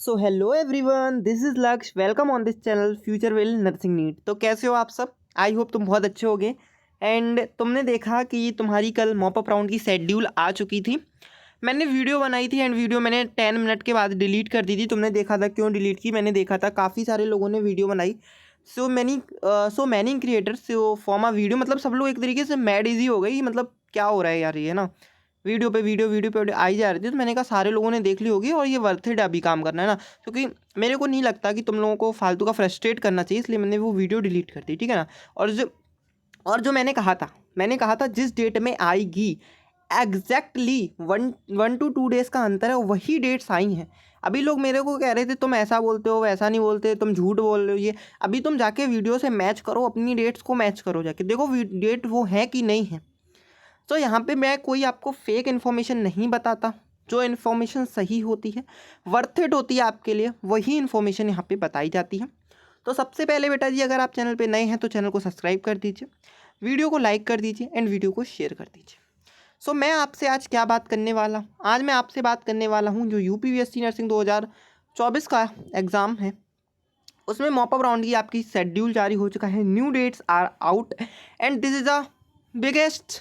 So hello everyone, this is Lakshya. Welcome on this channel future will nursing NEET. तो कैसे हो आप सब? आई होप तुम बहुत अच्छे होगे। एंड तुमने देखा कि तुम्हारी कल मॉप अप राउंड की शेड्यूल आ चुकी थी। मैंने वीडियो बनाई थी एंड वीडियो मैंने 10 मिनट के बाद डिलीट कर दी थी। तुमने देखा था क्यों डिलीट की? मैंने देखा था काफ़ी सारे लोगों ने वीडियो बनाई। So many creators form a video, मतलब सब लोग एक तरीके से मैड इजी हो गई। मतलब क्या हो रहा है यार, ये ना वीडियो पे वीडियो आई जा रही थी। तो मैंने कहा सारे लोगों ने देख ली होगी और ये वर्थ इट अभी काम करना है ना, क्योंकि मेरे को नहीं लगता कि तुम लोगों को फालतू का फ्रस्ट्रेट करना चाहिए, इसलिए मैंने वो वीडियो डिलीट कर दी, ठीक है ना। और जो मैंने कहा था जिस डेट में आएगी एग्जैक्टली 1 to 2 डेज़ का अंतर है, वही डेट्स आई हैं। अभी लोग मेरे को कह रहे थे तुम ऐसा बोलते हो वैसा नहीं बोलते, तुम झूठ बोल रहे हो। ये अभी तुम जाके वीडियो से मैच करो, अपनी डेट्स को मैच करो, जाके देखो डेट वो है कि नहीं है। तो यहाँ पे मैं कोई आपको फेक इन्फॉर्मेशन नहीं बताता। जो इन्फॉर्मेशन सही होती है, वर्थ इट होती है आपके लिए, वही इन्फॉर्मेशन यहाँ पे बताई जाती है। तो सबसे पहले बेटा जी, अगर आप चैनल पे नए हैं तो चैनल को सब्सक्राइब कर दीजिए, वीडियो को लाइक कर दीजिए एंड वीडियो को शेयर कर दीजिए। सो मैं आपसे आज क्या बात करने वाला हूँ? आज मैं आपसे बात करने वाला हूँ जो यूपीवीएससी नर्सिंग 2024 का एग्ज़ाम है, उसमें मॉप अप राउंड की आपकी शेड्यूल जारी हो चुका है। New dates are out and this is a biggest,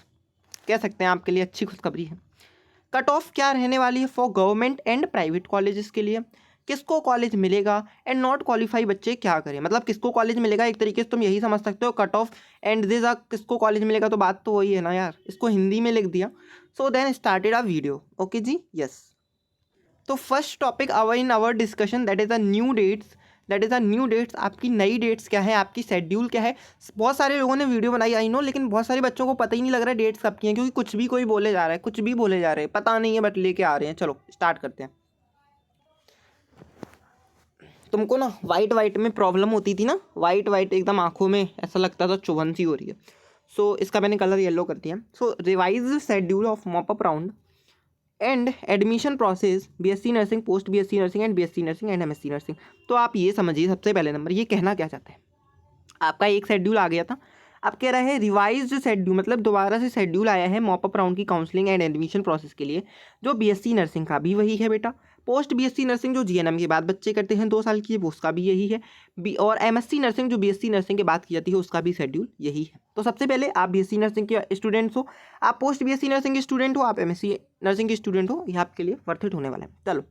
कह सकते हैं आपके लिए अच्छी खुशखबरी है। कट ऑफ क्या रहने वाली है for government and private colleges के लिए, किसको कॉलेज मिलेगा एंड नॉट क्वालिफाई बच्चे क्या करें। मतलब किसको कॉलेज मिलेगा, एक तरीके से तुम यही समझ सकते हो कट ऑफ एंड दिस आ किसको कॉलेज मिलेगा। तो बात तो वही है ना यार, इसको हिंदी में लिख दिया। So then started a video. Okay जी, यस। तो first topic our in our discussion that is a new dates. आपकी नई डेट्स क्या है, आपकी शेड्यूल क्या है। बहुत सारे लोगों ने वीडियो बनाई आई नो, लेकिन बहुत सारे बच्चों को पता ही नहीं लग रहा है डेट्स कब की हैं, क्योंकि कुछ भी कोई बोले जा रहा है, कुछ भी बोले जा रहे हैं, पता नहीं है बट लेके आ रहे हैं। चलो स्टार्ट करते हैं। तुमको ना वाइट वाइट में प्रॉब्लम होती थी ना, वाइट वाइट एकदम आंखों में ऐसा लगता था चुभन सी हो रही है। सो इसका मैंने कलर येलो कर दिया। So revise schedule of mop up round and admission process BSc nursing, post BSc nursing and BSc nursing and MSc nursing. तो आप ये समझिए, सबसे पहले नंबर ये कहना क्या चाहते हैं, आपका एक शेड्यूल आ गया था, अब कह रहा है रिवाइज्ड शेड्यूल, मतलब दोबारा से शेड्यूल आया है मॉप अप राउंड की काउंसलिंग एंड एडमिशन प्रोसेस के लिए। जो बीएससी नर्सिंग का भी वही है बेटा, पोस्ट बीएससी नर्सिंग जो जीएनएम के बाद बच्चे करते हैं 2 साल की, वो उसका भी यही है। और एमएससी नर्सिंग जो बीएससी नर्सिंग के बाद की जाती है, उसका भी शेड्यूल यही है। तो सबसे पहले आप बीएससी नर्सिंग के स्टूडेंट्स हो, आप पोस्ट बीएससी नर्सिंग के स्टूडेंट हो, आप एमएससी नर्सिंग के स्टूडेंट हो, ये आपके लिए वर्थ इट होने वाला है। चलो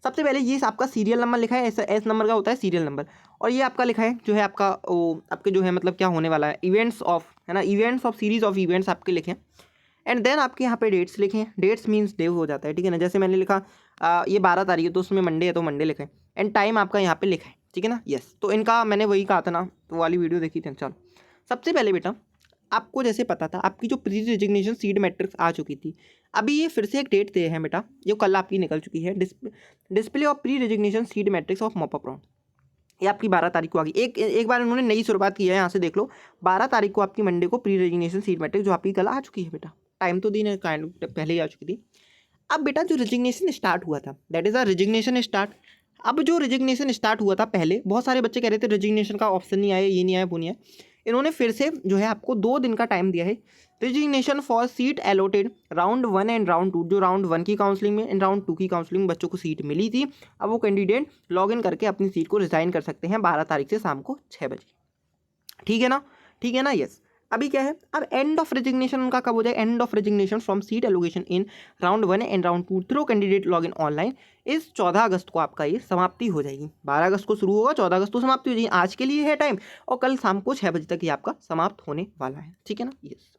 सबसे पहले ये आपका सीरियल नंबर लिखा है, ऐसा एस नंबर का होता है सीरियल नंबर। और ये आपका लिखा है जो है आपका वो आपके जो है मतलब क्या होने वाला है, इवेंट्स ऑफ, है ना, events of series of events आपके लिखे। एंड देन आपके यहाँ पे डेट्स लिखे। डेट्स मीन्स डे हो जाता है, ठीक है ना। जैसे मैंने लिखा ये 12 तारीख है, तो उसमें मंडे है तो मंडे लिखे। एंड टाइम आपका यहाँ पे लिखा है, ठीक है ना, यस। तो इनका मैंने वही कहा था ना, तो वाली वीडियो देखी थी। चलो सबसे पहले बेटा, आपको जैसे पता था आपकी जो प्री रिजिग्नेशन सीड मैट्रिक्स आ चुकी थी, अभी ये फिर से एक डेट दे हैं बेटा, जो कल आपकी निकल चुकी है। Display of pre resignation seed matrix of mop up round, ये आपकी 12 तारीख को आ गई। एक बार उन्होंने नई शुरुआत की है, यहाँ से देख लो। 12 तारीख को आपकी मंडे को प्री रिजिग्नेशन सीड मैट्रिक्स जो आपकी कल आ चुकी है बेटा। टाइम तो दिन काइंड पहले ही आ चुकी थी। अब बेटा जो रिजिग्नेशन स्टार्ट हुआ था, that is a resignation start. अब जो रिजिग्नेशन स्टार्ट हुआ था, पहले बहुत सारे बच्चे कह रहे थे रिजिग्नेशन का ऑप्शन नहीं आया, ये नहीं आया, वो नहीं आया। इन्होंने फिर से जो है आपको 2 दिन का टाइम दिया है। Resignation for seat allotted round 1 and round 2, जो राउंड 1 की काउंसलिंग में एंड राउंड 2 की काउंसलिंग में बच्चों को सीट मिली थी, अब वो कैंडिडेट लॉग इन करके अपनी सीट को रिजाइन कर सकते हैं 12 तारीख से शाम को 6 बजे। ठीक है ना, ठीक है ना, यस। अभी क्या है, अब एंड ऑफ रेजिग्नेशन उनका कब हो जाए, end of resignation from seat allocation in round 1 and round 2 through candidate log in online इस 14 अगस्त को आपका ये समाप्ति हो जाएगी। 12 अगस्त को शुरू होगा, 14 अगस्त को समाप्ति हो जाएगी। आज के लिए है टाइम, और कल शाम को 6 बजे तक ये आपका समाप्त होने वाला है, ठीक है ना, यस।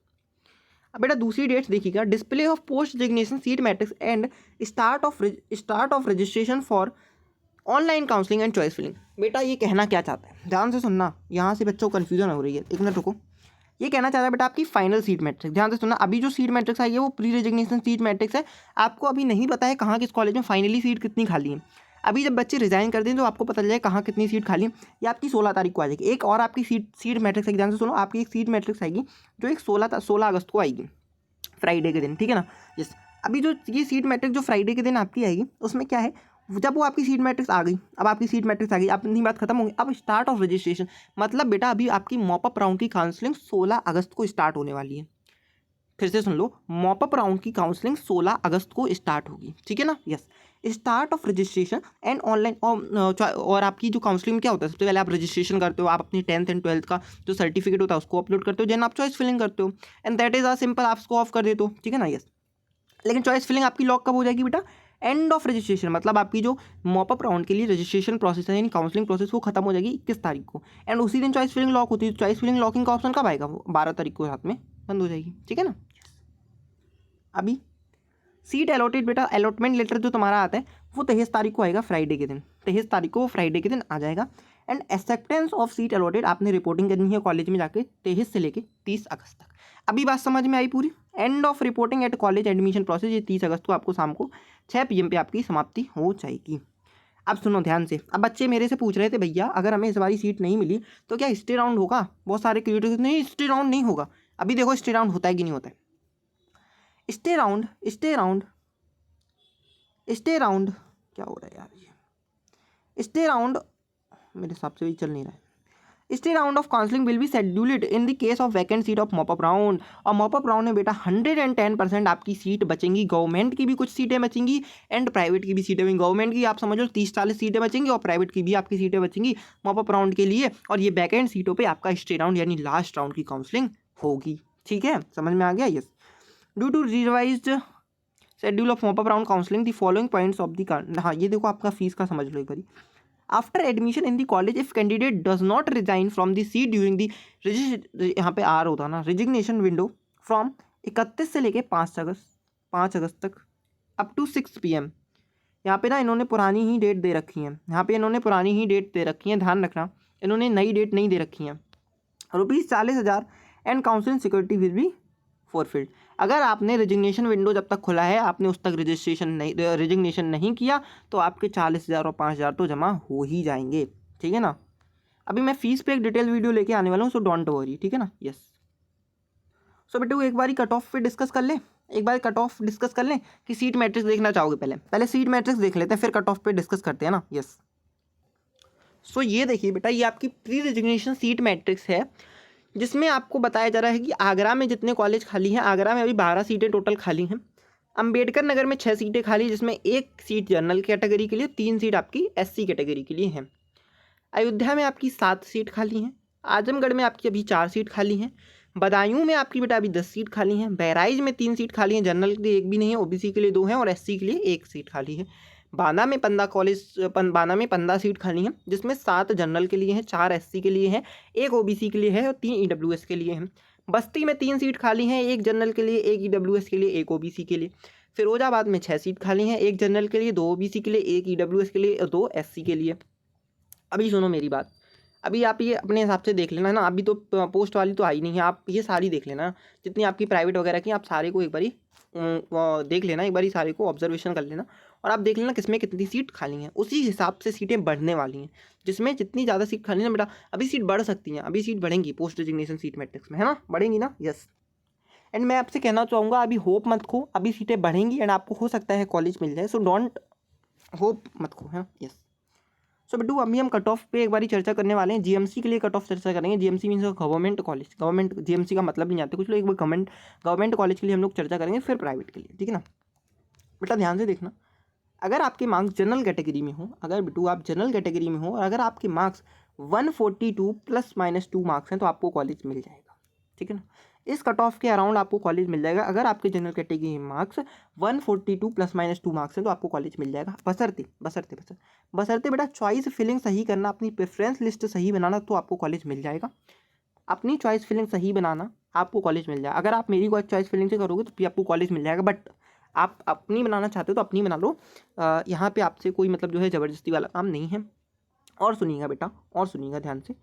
अब बेटा दूसरी डेट्स देखिएगा, display of post resignation seat matrix and start of registration for online counselling and choice filling. बेटा ये कहना क्या चाहता है, ध्यान से सुनना, यहाँ से बच्चों को कन्फ्यूजन हो रही है, एक मिनट रुको। ये कहना चाहता है बेटा आपकी फाइनल सीट मैट्रिक्स, ध्यान से सुनना। अभी जो सीट मैट्रिक्स आई है वो प्री रेजिग्नेशन सीट मैट्रिक्स है। आपको अभी नहीं पता है कहाँ किस कॉलेज में फाइनली सीट कितनी खाली है। अभी जब बच्चे रिजाइन कर दें तो आपको पता चल जाए कहाँ कितनी सीट खाली है। ये आपकी 16 तारीख को आ जाएगी। एक और आपकी सीट मैट्रिक्स आएगी, ध्यान से सुनो, आपकी एक सीट मैट्रिक्स आएगी जो एक 16 अगस्त को आएगी, फ्राइडे के दिन, ठीक है ना, यस। अभी जो ये सीट मैट्रिक्स जो फ्राइडे के दिन आपकी आएगी, उसमें क्या है, जब वो आपकी सीट मैट्रिक्स आ गई, अब आपकी सीट मैट्रिक्स आ गई, अपनी बात खत्म होगी। अब स्टार्ट ऑफ रजिस्ट्रेशन, मतलब बेटा अभी आपकी मॉप अप राउंड की काउंसलिंग 16 अगस्त को स्टार्ट होने वाली है। फिर से सुन लो, मॉप अप राउंड की काउंसलिंग 16 अगस्त को स्टार्ट होगी, ठीक है ना, yes. Start of registration and online और आपकी जो काउंसलिंग में क्या होता है, सबसे पहले आप रजिस्ट्रेशन करते हो, आप अपनी 10th एंड 12th का जो सर्टिफिकेट होता है उसको अपलोड करते हो, देन आप चॉइस फिलिंग करते हो and that is a simple, आप उसको ऑफ कर देते हो, ठीक है ना। यस, लेकिन चॉइस फिलिंग आपकी लॉक कब हो जाएगी बेटा, एंड ऑफ रजिस्ट्रेशन, मतलब आपकी जो मॉपअप राउंड के लिए रजिस्ट्रेशन प्रोसेस है यानी काउंसलिंग प्रोसेस वो खत्म हो जाएगी 21 तारीख को, एंड उसी दिन चॉइस फिलिंग लॉक होती है। चॉइस फिलिंग लॉकिंग का ऑप्शन कब आएगा, वो 12 तारीख को रात में बंद हो जाएगी, ठीक है ना। अभी सीट अलॉटेड बेटा, अलॉटमेंट लेटर जो तुम्हारा आता है वो 23 तारीख को आएगा, फ्राइडे के दिन, 23 तारीख को फ्राइडे के दिन आ जाएगा। And acceptance of seat allotted आपने रिपोर्टिंग करनी है कॉलेज में जाके 23 से लेके 30 अगस्त तक। अभी बात समझ में आई पूरी। End of reporting at college admission process, ये 30 अगस्त को आपको शाम को 6 PM पे आपकी समाप्ति हो जाएगी। अब सुनो ध्यान से, अब बच्चे मेरे से पूछ रहे थे भैया अगर हमें इस बारी सीट नहीं मिली तो क्या स्टे राउंड होगा, बहुत सारे क्रिएटर्स, नहीं स्टे राउंड नहीं होगा। अभी देखो स्टे राउंड होता है कि नहीं होता है। स्टे राउंड क्या हो रहा है यार, ये स्टे राउंड मेरे हिसाब से भी चल नहीं रहा है। Stay round of counselling will be scheduled in the case of vacant seat of mop up round, और मॉपअप राउंड में बेटा 110% आपकी सीट बचेंगी, गवर्नमेंट की भी कुछ सीटें बचेंगी एंड प्राइवेट की भी सीटें बचेंगी। गवर्नमेंट की आप समझ लो 30-40 सीटें बचेंगी और प्राइवेट की भी आपकी सीटें बचेंगी मॉपअप राउंड के लिए, और ये वैकेंट सीटों पर आपका स्टे राउंड यानी लास्ट राउंड की काउंसलिंग होगी, ठीक है, समझ में आ गया। Yes, due to revised schedule of mop up round counselling the following points of the, हाँ ये देखो आपका फीस का समझ लो एक बारी। After admission in the college if candidate does not resign from the seat during the यहाँ पे आर होता है ना, रिजिग्नेशन विंडो फ्रॉम 31 से लेके 5 अगस्त तक अप टू 6 PM। यहाँ पे ना इन्होंने पुरानी ही डेट दे रखी है, ध्यान रखना, इन्होंने नई डेट नहीं दे रखी है। ₹40,000 and counselling security will be forfeited. अगर आपने रिजिग्नेशन विंडो जब तक खुला है आपने उस तक रिजिग्नेशन नहीं किया तो आपके 40,000 और 5,000 तो जमा हो ही जाएंगे, ठीक है ना। अभी मैं फीस पे एक डिटेल वीडियो लेके आने वाला हूँ, सो डोंट वरी, ठीक है ना। यस, सो बेटू एक बारी कट ऑफ पे डिस्कस कर लें, कि सीट मैट्रिक्स देखना चाहोगे, पहले सीट मैट्रिक्स देख लेते हैं फिर कट ऑफ पे डिस्कस करते हैं ना। यस, सो ये देखिए बेटा, ये आपकी प्री रिजिग्नेशन सीट मैट्रिक्स है जिसमें आपको बताया जा रहा है कि आगरा में जितने कॉलेज खाली हैं, आगरा में अभी 12 सीटें टोटल खाली हैं, अंबेडकर नगर में 6 सीटें खाली, जिसमें 1 सीट जनरल कैटेगरी के लिए, 3 सीट आपकी SC कैटेगरी के लिए हैं। अयोध्या में आपकी 7 सीट खाली हैं, आजमगढ़ में आपकी अभी 4 सीट खाली हैं, बदायूं में आपकी बेटा अभी 10 सीट खाली हैं, बहराइच में 3 सीट खाली हैं, जनरल के लिए 1 भी नहीं है, OBC के लिए 2 हैं और SC के लिए 1 सीट खाली है। बांदा में 15 सीट खाली हैं, जिसमें 7 जनरल के लिए हैं, 4 SC के लिए हैं, 1 OBC के लिए है और 3 EWS के लिए हैं। बस्ती में 3 सीट खाली हैं, 1 जनरल के लिए, 1 EWS के लिए, 1 OBC के लिए। फिरोजाबाद में 6 सीट खाली हैं, 1 जनरल के लिए, 2 OBC के लिए, 1 EWS के लिए और 2 SC के लिए। अभी सुनो मेरी बात, अभी आप ये अपने हिसाब से देख लेना है ना, अभी तो पोस्ट वाली तो आई नहीं है, आप ये सारी देख लेना जितनी आपकी प्राइवेट वगैरह की, आप सारे को एक बारी देख लेना, एक बारी सारे को ऑब्जर्वेशन कर लेना और आप देख लेना किसमें कितनी सीट खाली हैं, उसी हिसाब से सीटें बढ़ने वाली हैं। जिसमें जितनी ज़्यादा सीट खाली है ना बेटा, अभी सीट बढ़ सकती हैं, अभी सीट बढ़ेंगी पोस्ट रिजिग्नेशन सीट मैट्रिक्स में, है ना, बढ़ेंगी ना। यस, एंड मैं आपसे कहना चाहूँगा अभी होप मत खो, अभी सीटें बढ़ेंगी एंड आपको हो सकता है कॉलेज मिल जाए, सो डोंट होप मत खो, है। यस, सो बेटू अभी हम कट ऑफ पे एक बारी चर्चा करने वाले हैं। GMC के लिए कट ऑफ चर्चा करेंगे। GMC means government college, government GMC का मतलब नहीं जानते कुछ लोग, एक बार गवर्नमेंट कॉलेज के लिए हम लोग चर्चा करेंगे, फिर प्राइवेट के लिए, ठीक है ना। बेटा ध्यान से देखना, अगर आपके मार्क्स जनरल कैटेगरी में हो, अगर बेटू आप जनरल कैटेगरी में हो और अगर आपके मार्क्स 142 +- 2 मार्क्स हैं तो आपको कॉलेज मिल जाएगा, ठीक है ना। इस कट ऑफ के अराउंड आपको कॉलेज मिल जाएगा। अगर आपके जनरल कैटेगरी में मार्क्स 142 +- 2 मार्क्स हैं तो आपको कॉलेज मिल जाएगा, बशर्ते बेटा चॉइस फिलिंग सही करना, अपनी प्रेफरेंस लिस्ट सही बनाना, तो आपको कॉलेज मिल जाएगा। अपनी चॉइस फिलिंग सही बनाना, आपको कॉलेज मिल जाएगा। अगर आप मेरी चॉइस फिलिंग से करोगे तो भी आपको कॉलेज मिल जाएगा, बट आप अपनी बनाना चाहते हो तो अपनी बना लो। यहाँ पे आपसे कोई मतलब जो है ज़बरदस्ती वाला काम नहीं है। और सुनिएगा बेटा, और सुनिएगा ध्यान से,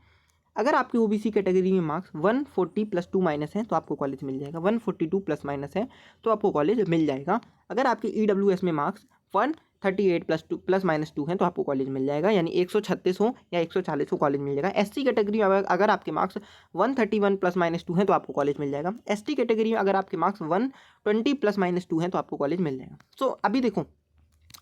अगर आपकी OBC कैटेगरी में मार्क्स 140 +2 माइनस है तो आपको कॉलेज मिल जाएगा, 142 प्लस माइनस है तो आपको कॉलेज मिल जाएगा। अगर आपके EWS में मार्क्स 138 +2 हैं तो आपको कॉलेज मिल जाएगा, यानी 136 हो या 140 हो कॉलेज मिल जाएगा। SC कैटेगरी में अगर आपके मार्क्स 131 +- 2 हैं तो आपको कॉलेज मिल जाएगा। ST कैटेगरी में अगर आपके मार्क्स 120 +- 2 हैं तो आपको कॉलेज मिल जाएगा। सो अभी देखो,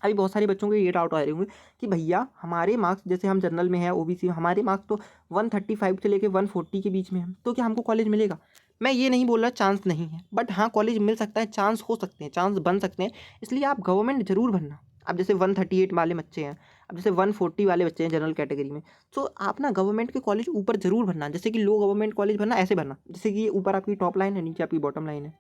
अभी बहुत सारे बच्चों को ये डाउट आ रहे होंगे कि भैया हमारे मार्क्स, जैसे हम जनरल में है, OBC, हमारे मार्क्स तो 135 से लेके 140 के बीच में है, तो क्या हमको कॉलेज मिलेगा? मैं ये नहीं बोल रहा चांस नहीं है, बट हाँ कॉलेज मिल सकता है, चांस हो सकते हैं, चांस बन सकते हैं। इसलिए आप गवर्नमेंट जरूर भरना, अब जैसे 138 वाले बच्चे हैं, अब जैसे 140 वाले बच्चे हैं जनरल कैटेगरी में, तो आप ना गवर्नमेंट के कॉलेज ऊपर जरूर भरना, जैसे कि लो गवर्नमेंट कॉलेज भरना, ऐसे भरना जैसे कि ये ऊपर आपकी टॉप लाइन है, नीचे आपकी बॉटम लाइन है,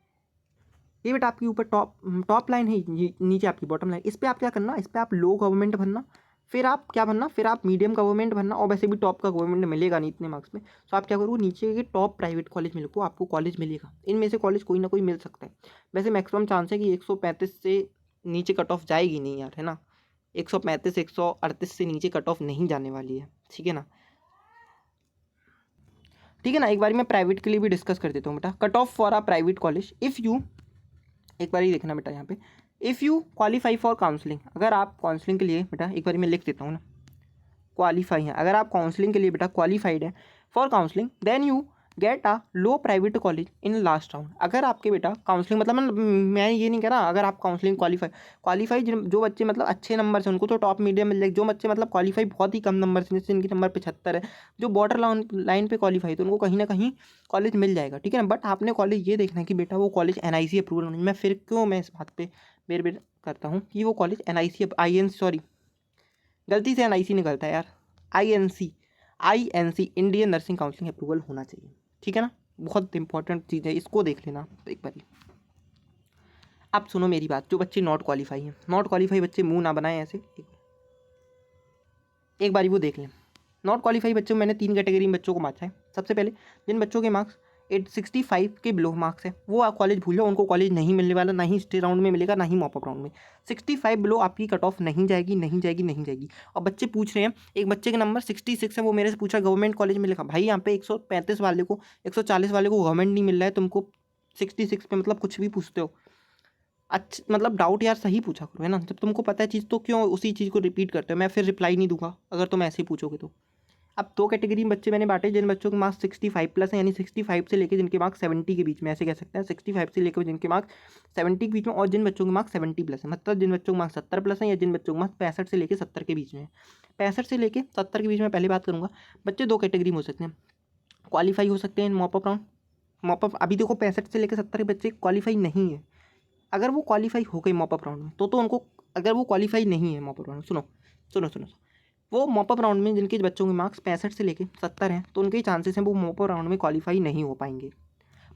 ये बेटा आपकी ऊपर टॉप लाइन है, नीचे आपकी बॉटम लाइन। इस पर आप क्या करना, इस पर आप लो गवर्नमेंट भरना, फिर आप क्या भरना, फिर आप मीडियम गवर्नमेंट भरना, और वैसे भी टॉप का गवर्नमेंट मिलेगा नहीं इतने मार्क्स में, तो आप क्या करो, नीचे के टॉप प्राइवेट कॉलेज में लिखो, आपको कॉलेज मिलेगा, इनमें से कॉलेज कोई ना कोई मिल सकता है। वैसे मैक्सिमम चांस है कि 135 से नीचे कट ऑफ जाएगी नहीं यार, है ना, 135 138 से नीचे कट ऑफ नहीं जाने वाली है, ठीक है ना, ठीक है ना। एक बार मैं प्राइवेट के लिए भी डिस्कस कर देता हूँ बेटा, cut off for a private college if you, एक बार ही देखना बेटा यहाँ पे, if you qualify for counselling, अगर आप काउंसलिंग के लिए बेटा, एक बार मैं लिख देता हूँ ना, क्वालिफाई है, अगर आप काउंसलिंग के लिए बेटा क्वालिफाइड है for counselling, then you get a low private college in last round. अगर आपके बेटा काउंसलिंग, मतलब मैं ये नहीं कह रहा, अगर आप काउंसलिंग क्वालिफाई जो बच्चे मतलब अच्छे नंबर से, उनको तो टॉप मीडियम मिल जाएगी, जो बच्चे मतलब क्वालिफाई बहुत ही कम नंबर से, जैसे इनकी नंबर 75 है, जो बॉर्डर लाइन पे क्वालिफाई, तो उनको कहीं ना कहीं कॉलेज मिल जाएगा, ठीक है ना। बट आपने कॉलेज ये देखना है कि बेटा वो कॉलेज NIC अप्रूवल होनी। मैं फिर क्यों मैं इस बात पर बेर करता हूँ कि वो कॉलेज NIC INC, सॉरी गलती से NIC निकलता है यार, INC Indian nursing counselling approval होना चाहिए, ठीक है ना, बहुत इंपॉर्टेंट चीज़ है, इसको देख लेना एक बार। अब सुनो मेरी बात, जो बच्चे नॉट क्वालिफाई हैं, नॉट क्वालिफाई बच्चे मुंह ना बनाएं ऐसे, एक बारी वो देख लें। नॉट क्वालिफाई बच्चों मैंने 3 कैटेगरी में बच्चों को बांटा है। सबसे पहले जिन बच्चों के मार्क्स 865 के बिलो मार्क्स है, वो कॉलेज भूल जाओ, उनको कॉलेज नहीं मिलने वाला, ना ही स्टे राउंड में मिलेगा, ना ही मॉपअप राउंड में। 65 बिलो आपकी कट ऑफ नहीं जाएगी, नहीं जाएगी, नहीं जाएगी। और बच्चे पूछ रहे हैं, एक बच्चे का नंबर 66 है, वो मेरे से पूछा गवर्नमेंट कॉलेज में लिखा, भाई यहाँ पे 135 वाले को, 140 वाले को गवर्नमेंट नहीं मिल रहा है, तुमको 66 पे मतलब कुछ भी पूछते हो। अच्छा मतलब डाउट यार सही पूछा करो, है ना, जब तुमको पता है चीज़ तो क्यों उसी चीज़ को रिपीट करते हो। मैं फिर रिप्लाई नहीं दूंगा अगर तुम ऐसे ही पूछोगे तो। अब 2 कैटेगरी में बच्चे मैंने बांटे, जिन बच्चों के मार्क्स 65 प्लस है, यानी 65 से लेकर जिनके मार्क्स 70 के बीच में, ऐसे कह सकते हैं 65 से लेकर जिनके मार्क्स 70 के बीच में, और जिन बच्चों के मार्क्स 70 प्लस है, मतलब जिन बच्चों के मार्क्स 70 प्लस है, या जिन बच्चों के मार्क्स 65 से लेकर 70 के बीच में है। 65 से लेकर 70 के बीच में पहली बात करूँगा, बच्चे 2 कैटेगरी में हो सकते हैं, क्वालिफाई हो सकते हैं मॉपअप राउंड। मॉपअप अभी देखो 65 से लेकर 70 के बच्चे क्वालिफाई नहीं है, अगर वो क्वालिफाई हो गई मॉपअप राउंड में तो उनको, अगर वो क्वालिफाई नहीं है मॉपअप राउंड, सुनो सुनो सुनो, वो मॉपअप राउंड में जिनके बच्चों के मार्क्स 65 से लेके 70 हैं, तो उनके चांसेस हैं वो मॉपअप राउंड में क्वालिफाई नहीं हो पाएंगे।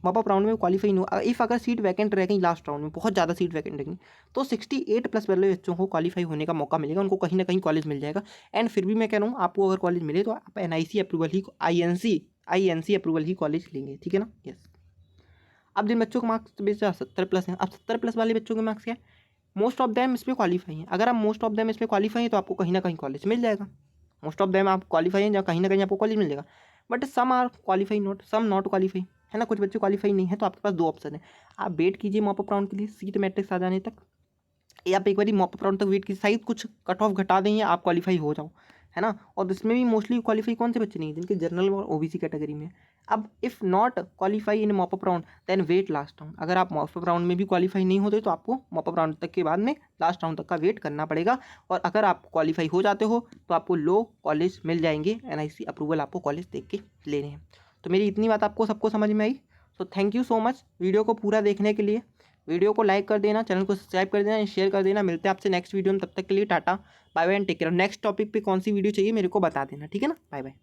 मॉपअप राउंड में क्वालिफाई नहीं हो, इफ़ अगर सीट वैकेंट रह गई लास्ट राउंड में, बहुत ज़्यादा सीट वैकेंट रहेगी, तो 68 प्लस वाले बच्चों को क्वालिफाई होने का मौका मिलेगा, उनको कहीं ना कहीं कॉलेज मिल जाएगा। एंड फिर भी मैं कह रहा हूँ, आपको अगर कॉलेज मिले तो आप NIC अप्रूवल ही, INC अप्रूवल ही कॉलेज लेंगे, ठीक है ना। यस। अब जिन बच्चों के मार्क्स बेचा 70 प्लस हैं, अब 70 प्लस वाले बच्चों के मार्क्स क्या है, मोस्ट ऑफ देम इसमें क्वालिफाई हैं। अगर आप मोस्ट ऑफ देम इसमें क्वालिफाई हैं तो आपको कहीं ना कहीं कॉलेज मिल जाएगा। मोस्ट ऑफ देम आप क्वालिफाई हैं, जहाँ कहीं ना कहीं आपको कॉलेज मिल जाएगा। But some are qualify not, some not qualify, है ना, कुछ बच्चे क्वालिफाई नहीं है, तो आपके पास 2 ऑप्शन है। आप वेट कीजिए मॉपअप राउंड के लिए सीट मैट्रिक्स आ जाने तक, या आप एक बार मॉपअप राउंड तक वेट कीजिए, शायद कुछ कट ऑफ घटा दें या आप क्वालिफाई हो जाओ, है ना। और इसमें भी मोस्टली क्वालिफाई कौन से बच्चे नहीं, जिनके जनरल और OBC कैटेगरी में। अब if not qualify in mop up round then wait last round. अगर आप मॉपअप राउंड में भी क्वालिफाई नहीं होते तो आपको मॉपअप राउंड तक के बाद में लास्ट राउंड तक का वेट करना पड़ेगा। और अगर आप क्वालिफाई हो जाते हो तो आपको लो कॉलेज मिल जाएंगे, NIC अप्रूवल आपको कॉलेज देख के लेने हैं। तो मेरी इतनी बात आपको सबको समझ में आई। So thank you so much video को पूरा देखने के लिए। वीडियो को लाइक कर देना, चैनल को सब्सक्राइब कर देना, शेयर कर देना। मिलते हैं आपसे नेक्स्ट वीडियो में, तब तक के लिए tata bye bye and take care. Next topic पे कौन सी वीडियो चाहिए मेरे को बता देना, ठीक है ना। Bye bye.